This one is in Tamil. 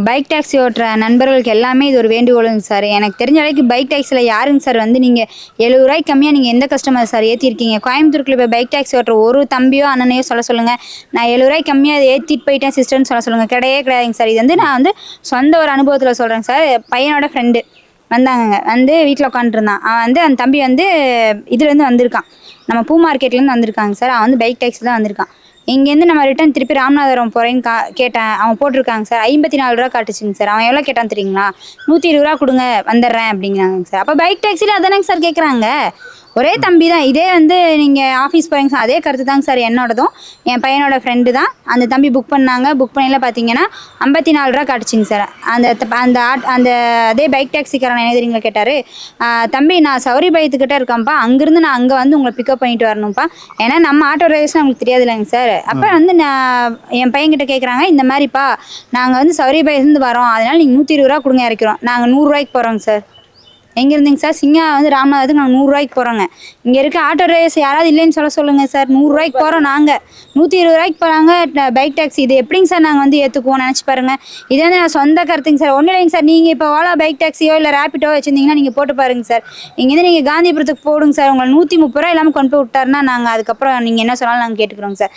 பைக் டாக்ஸி ஓட்டுற நண்பர்களுக்கு எல்லாமே இது ஒரு வேண்டுகோளுங்க சார். எனக்கு தெரிஞ்ச வரைக்கும் பைக் டாக்ஸியில் யாருங்க சார் வந்து நீங்கள் ரூ. 70 கம்மியாக நீங்கள் எந்த கஸ்டமர் சார் ஏற்றிருக்கீங்க? கோயம்புத்தூருக்குள்ள இப்போ பைக் டாக்ஸி ஓட்டுற ஒரு தம்பியோ அண்ணனையோ சொல்ல சொல்லுங்கள், நான் ரூ. 70 கம்மியாக அதை ஏற்றிட்டு போயிட்டேன் சிஸ்டர்னு சொல்ல சொல்லுங்கள். கிடையவே கிடையாதுங்க சார். இது வந்து நான் வந்து சொந்த ஒரு அனுபவத்தில் சொல்கிறேங்க சார். பையனோட ஃப்ரெண்டு வந்தாங்கங்க, வந்து வீட்டில் உட்காந்துருந்தான். அவன் வந்து அந்த தம்பி வந்து இதுலேருந்து வந்திருக்கான், நம்ம பூ மார்க்கெட்லேருந்து வந்திருக்காங்க சார். அவன் வந்து பைக் டாக்ஸி தான் வந்திருக்கான். இங்கேருந்து நம்ம ரிட்டன் திருப்பி ராமநாதபுரம் போகிறேன்னு கேட்டேன். அவன் போட்டிருக்காங்க சார், 54 ரூபா காட்டுச்சுங்க சார். அவன் எவ்வளோ கேட்டான் தெரியுங்களா? 120 ரூபா கொடுங்க வந்துடுறேன் அப்படிங்கிறாங்க சார். அப்போ பைக் டாக்ஸியில் அதானங்க சார் கேட்குறாங்க. ஒரே தம்பி தான். இதே வந்து நீங்கள் ஆஃபீஸ் போகிறீங்க சார், அதே கருத்து தாங்க சார் என்னோடதும். என் பையனோட ஃப்ரெண்டு தான் அந்த தம்பி புக் பண்ணாங்க. புக் பண்ணியில் பார்த்தீங்கன்னா 54 ரூபா காட்டுச்சிங்க சார். அந்த அதே பைக் டாக்ஸிக்காரன் என்ன தெரியுங்களா கேட்டார், தம்பி நான் சௌரி பயத்துக்கிட்ட இருக்கேன்ப்பா, அங்கேருந்து நான் அங்கே வந்து உங்களை பிக்கப் பண்ணிட்டு வரணும்ப்பா, ஏன்னா நம்ம ஆட்டோ டிரைவர்ஸ் நம்மளுக்கு தெரியாது இல்லைங்க சார். அப்போ வந்து நான் என் பையன்கிட்ட கேட்குறாங்க, இந்த மாதிரிப்பா நாங்கள் வந்து சௌரி பயத்துலேருந்து வரோம், அதனால் நீங்கள் 120 ரூபா கொடுங்க இறக்கிறோம். நாங்கள் 100 ரூபாய்க்கு போகிறோங்க சார். எங்கே இருந்தீங்க சார்? சிங்கா வந்து ராமநாதத்துக்கு நாங்கள் 100 ரூபாய்க்கு போகிறோங்க. இங்கே இருக்க ஆட்டோ டிரைவர்ஸ் யாராவது இல்லைன்னு சொல்லுங்கள் சார். 100 ரூபாய்க்கு போகிறோம் நாங்கள், 120 ரூபாய்க்கு போகிறாங்க பைக் டாக்ஸி. இது எப்படிங்க சார் நாங்கள் வந்து ஏற்றுக்குவோம்? நினச்சி பாருங்கள். இது வந்து நான் சொந்த கருத்துங்க சார். ஒன்றும் இல்லைங்க சார், நீங்கள் இப்போ ஓலா பைக் டாக்ஸியோ இல்லை ரேப்பிட்டோ வச்சுருந்தீங்கன்னா நீங்கள் போட்டு பாருங்க சார். இங்கேருந்து நீங்கள் காந்திபுரத்துக்கு போடுங்க சார், உங்களை 130 ரூபா இல்லாமல் கொண்டு போய் விட்டாருன்னா நாங்கள் அதுக்கப்புறம் நீங்கள் என்ன சொன்னாலும் நாங்கள் கேட்டுக்கிறோங்க சார்.